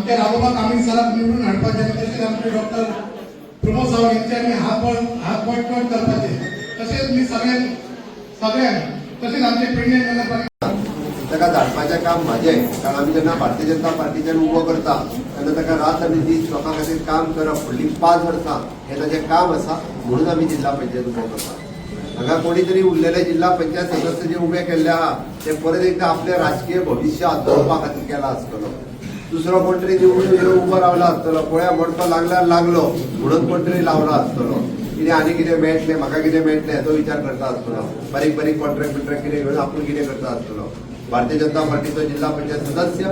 आमचे राघोबा कामित सराक निवडून हाडपाचे तसेच आमचे डॉक्टर प्रमोद सावंत यांचे आम्ही हात करपाचे तसेच मी सगळ्यांक तसेच आमचे पेडणे नगरपालिका ताका धाडपाचें काम म्हाजें कारण आमी जेन्ना भारतीय जनता पार्टीच्यान उबो करता तेन्ना ताका रात आनी दीस लोकां खातीर काम करप फुडलीं 5 वर्सां हें ताचें काम आसा म्हणून आमी जिल्हा पंचायत उबो करता. हांगा कोणी तरी उरलेले जिल्हा पंचायत सदस्य जे उबे केल्ले आहा ते परत एकदा आपले राजकीय भविष्य आदोवपा खातीर केला आसतलो. दुसरो कोण तरी निवडून उबो रावला आसतलो पळया म्हणतो लागल्यार लागलो म्हणून कोण तरी लावला आसतलो. कितें आनी कितें मेळटलें म्हाका कितें मेळटलें हेचो विचार करता आसतलो. बारीक बारीक कॉन्ट्रॅक्ट कितें घेवन आपूण कितें करता आसतलो. भारतीय जनता पार्टीचो जिल्हा पंचायत सदस्य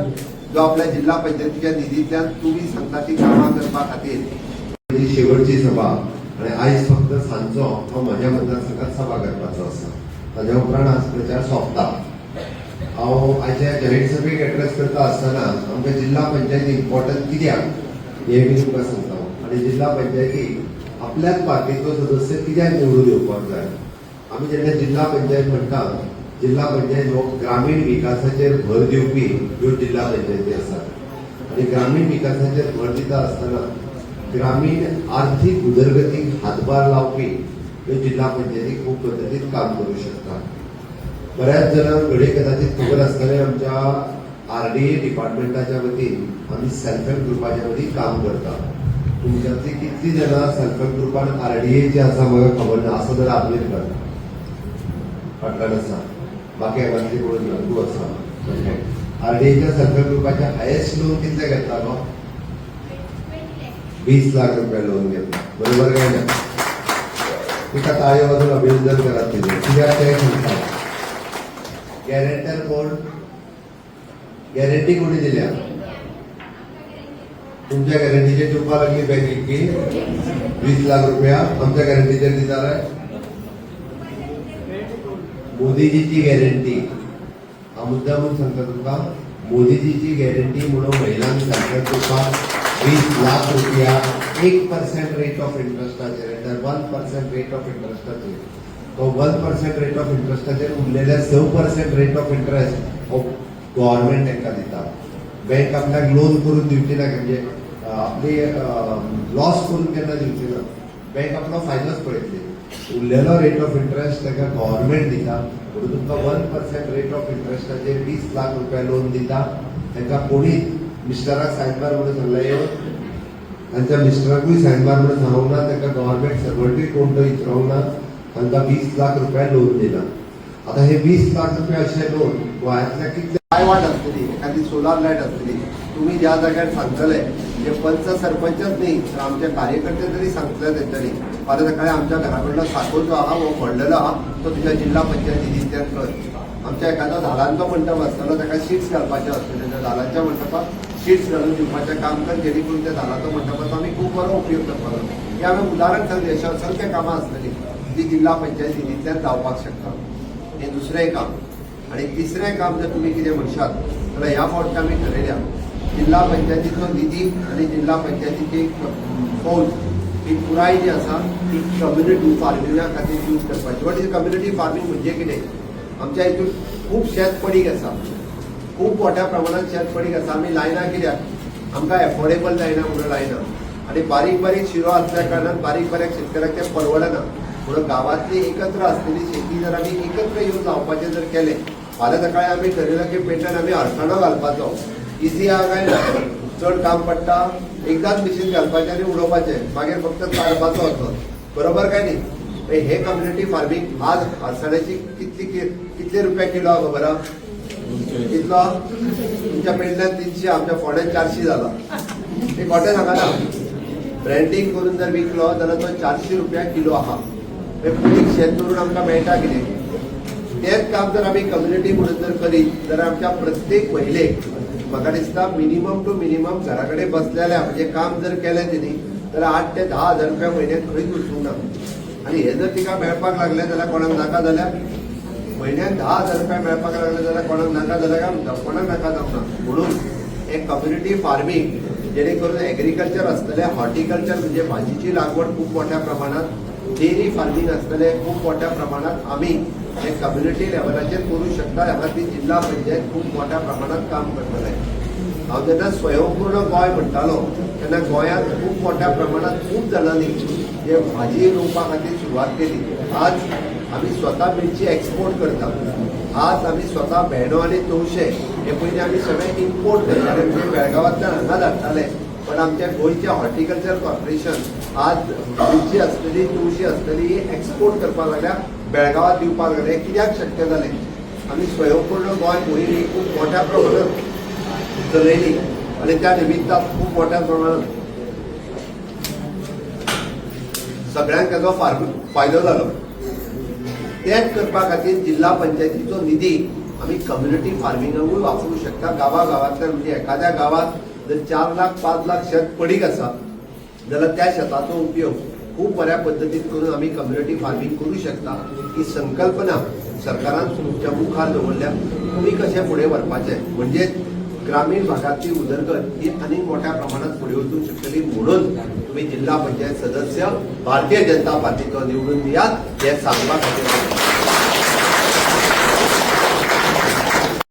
जो आपल्या जिल्हा पंचायतीच्या निधींतल्यान तुम्ही सांगता ती कामां करपा खातीर शेवटची सभा आणि आयज फक्त सांजचो हो म्हज्या मतदारसंघात सभा करपाचो आसा. ताज्या उपरांत आज प्रचार सोंपता. हांव आयच्या जाहीर सभेक एड्रेस करता आसतना आमच्या जिल्हा पंचायती इम्पॉर्टंट कित्याक हें बी तुमकां सांगता. आनी जिल्हा पंचायतीक आपल्याच पार्टीचो सदस्य कित्याक निवडून येवपाक जाय. आमी जेन्ना जिल्हा पंचायत म्हणटा जिल्हा पंचायत हो ग्रामीण विकासाचेर भर दिवपी ह्यो जिल्हा पंचायती आसात. आनी ग्रामीण विकासाचेर भर दिता आसतना ग्रामीण आर्थीक उदरगतीक हातभार लावपी ह्यो जिल्हा पंचायती खूब पद्दतीन काम करूं शकता. बऱ्याच जाणांक घडये कदाचित खबर आसतलें आमच्या RDA डिपार्टमेंटाच्या वतीन आमी सेल्फ हेल्प ग्रुपाच्या वतीन काम करता. तुमच्यातली कितली जाणां सेल्फ हेल्प ग्रुपान RDA जे आसा म्हाका खबर ना आसा जाल्यार आपलीच कर फाटल्यान आसा बाकी हांगातली कोण ना तूं आसा. RDAच्या सेल्फ हेल्प ग्रुपाच्या हायेस्ट लोन कितले घेतला 20 लाख रुपया लोन घेतला. बरोबर काय ना. तिका ताळयो वाजून अभिनंदन करात तेजें कित्याक तें सांगता. गॅरेंटर कोण गॅरंटी कोणी दिल्या तुमच्या गॅरंटीचेर दिवपा लागली बँकेक की 20 लाख रुपया आमच्या गॅरंटीचेर दिताले. मोदीजीची गॅरंटी हा मुद्दा म्हणून सांगता तुमका. मोदीजीची गॅरंटी म्हणून महिलांक सांगता तुका 20 लाख रुपया 1% रेट ऑफ इंटरेस्टाचेर 1% रेट ऑफ इंटरेस्टाचेर तो 1% रेट ऑफ इंटरेस्टाचेर उरलेल्या 6% रेट ऑफ इंटरेस्ट हो गव्हर्नमेंट तांकां दिता. बँक आपल्याक लोन करून दिवची ना म्हणजे आपली लॉस करून केन्ना दिवची ना. बँक आपलो फायदोच पळयतली. उरलेलो रेट ऑफ इंटरेस्ट ताका गव्हर्नमेंट दिता म्हणून तुमकां 1% रेट ऑफ इंटरेस्टाचेर 20 लाख रुपया लोन दिता. तांकां कोणी मिस्टराक सायन मार म्हणून सांगलें तांच्या मिस्टराकूय सायन मार म्हणून सांगूंक ना. तांकां गव्हर्नमेंट सर्वंटूय कोण तो विचारूंक ना. तांकां 20 लाख रुपया लोन दिला. आतां हे 20 लाख रुपया अशें लोन गोंयांतल्या कितले वाट आसतली एखादी सोलार लायट आसतली. तुम्ही ज्या जाग्यार सांगतले जे पंच सरपंचच न्ही तर आमचे कार्यकर्ते तरी सांगतले तेंच्यांनी फाल्यां सकाळी आमच्या घरा कडलो साखो जो आहा वो व्हडलेलो आहा तो तुज्या जिल्हा पंचायत निधींतल्यान कर. आमच्या एखादो धालांचो मंडप आसतलो ताका शीट्स घालपाचे आसतले त्या धालांच्या मंडपाक शीट्स घालून दिवपाचें काम कर जेणे करून त्या धालांचो मंडपाचो आमी खूब बरो उपयोग करपाक. हे हांवें उदाहरण सांगलें अशें असंख्य कामां आसतलीं जी जिल्हा पंचायत निधींतल्यान जावपाक शकता. हे दुसरें काम. आणि तिसरें काम जर तुम्ही कितें म्हणशात जाल्यार ह्या फावटी आमी ठरयल्या जिल्हा पंचायतीचो निधी आणि जिल्हा पंचायतीची फौज ही पुराय जी आसा ती कम्युनिटी फार्मिंगा खातीर यूज करपाची. वॉट इज कम्युनिटी फार्मिंग म्हणजे कितें आमच्या हितून खूब शेत पडीक आसा खूब मोठ्या प्रमाणात शेत पडीक आसा. आमी लायना कित्याक आमकां एफोर्डेबल जायना म्हणून लायना. आणि बारीक बारीक शिरो असल्या कारणान बारीक बारीक शेतकऱ्याक ते परवडना म्हणून गावातली एकत्र असलेली शेती जर आमी एकत्र येवन लावपाचें जर केलें फाल्यां सकाळी आमी ठरयलां की पेटर्न आमी अडथळो घालपाचो. इजी आहा काय ना. चड काम पडटा एकदाच मिशीन घालपाचें आनी उडोवपाचें मागीर फक्त काडपाचो वचो. बरोबर काय न्ही. हे कम्युनिटी फार्मिंग आज अडचण्याची कितले रुपया किलो आहा खबर आहा कितलो तुमच्या पेडण्यात 300 आमच्या फोंड्यात 400 जाला. ते खोटें सांगना. ब्रँडिंग करून जर विकलो जाल्यार तो 400 रुपया किलो आहा. पीक शेत करून आमकां मेळटा कितें. तेच काम जर आमी कम्युनिटी म्हणून जर करीत जाल्यार आमच्या प्रत्येक महिलेक म्हाका दिसता मिनिमम टू मिनिमम घरा कडेन बसलेल्या म्हणजे काम जर केलें तिणी जाल्यार 8 ते 10 हजार रुपया म्हयन्याक खंयच उरसूंक ना. आनी हे जर तिका मेळपाक लागलें जाल्यार कोणाक नाका जाल्यार म्हयन्याक 10 हजार रुपया मेळपाक लागले जाल्यार कोणाक नाका जाल्यार कोणाक नाका जावना. म्हणून एक कम्युनिटी फार्मिंग जेणे करून एग्रीकल्चर आसतलें हॉर्टिकल्चर म्हणजे भाजीची लागवड खूब मोठ्या प्रमाणात डेअरी फार्मिंग आसतलें खूब मोठ्या प्रमाणात आमी हे कम्युनिटी लेवलाचेर करूं शकता. ह्या खातीर जिल्हा पंचायत खूब मोठ्या प्रमाणात काम करतले. हांव जेन्ना स्वयंपूर्ण गोंय म्हणटालो तेन्ना गोंयांत खूब मोठ्या प्रमाणात खूब जाणांनी जे भाजी रोवपा खातीर सुरवात केली. आज आमी स्वता मिरची एक्सपोर्ट करतात. आज आमी स्वता भेंडो आनी तवशे हे पयलीं आमी सगळे इम्पोर्ट करताले, म्हणजे बेळगांवांतल्यान हांगा धाडटाले. पण आमच्या गोंयचे हॉर्टिकल्चर कॉर्पोरेशन आज मिरची आसतली तवशी आसतली ही एक्सपोर्ट करपाक लागल्या, बेळगांवांत दिवपाक लागले. कित्याक शक्य जालें? आमी स्वयंपूर्ण गोंय मोहीम ही खूब मोठ्या प्रमाणात चलयली आनी त्या निमित्तान खूब मोठ्या प्रमाणात सगळ्यांक ताचो फायदो जालो. तेच करपा खातीर जिल्हा पंचायतीचो निधी आमी कम्युनिटी फार्मिंगाकूय वापरूंक शकता. गांवांतल्यान म्हणजे एखाद्या गांवांत जर 4 लाख 5 लाख शेत पडीक आसा जाल्यार त्या शेताचो उपयोग खूब बऱ्या पद्दतीन करून आमी कम्युनिटी फार्मिंग करूं शकता. ही संकल्पना सरकारान तुमच्या मुखार दवरल्या. तुमी कशें फुडें व्हरपाचें म्हणजे ग्रामीण भागातली उदरगत ही आनीक मोठ्या प्रमाणात फुडें वचूंक शकतली. म्हणून तुम्ही जिल्हा पंचायत सदस्य भारतीय जनता पार्टीचो निवडून दियात हे सांगपा खातीर.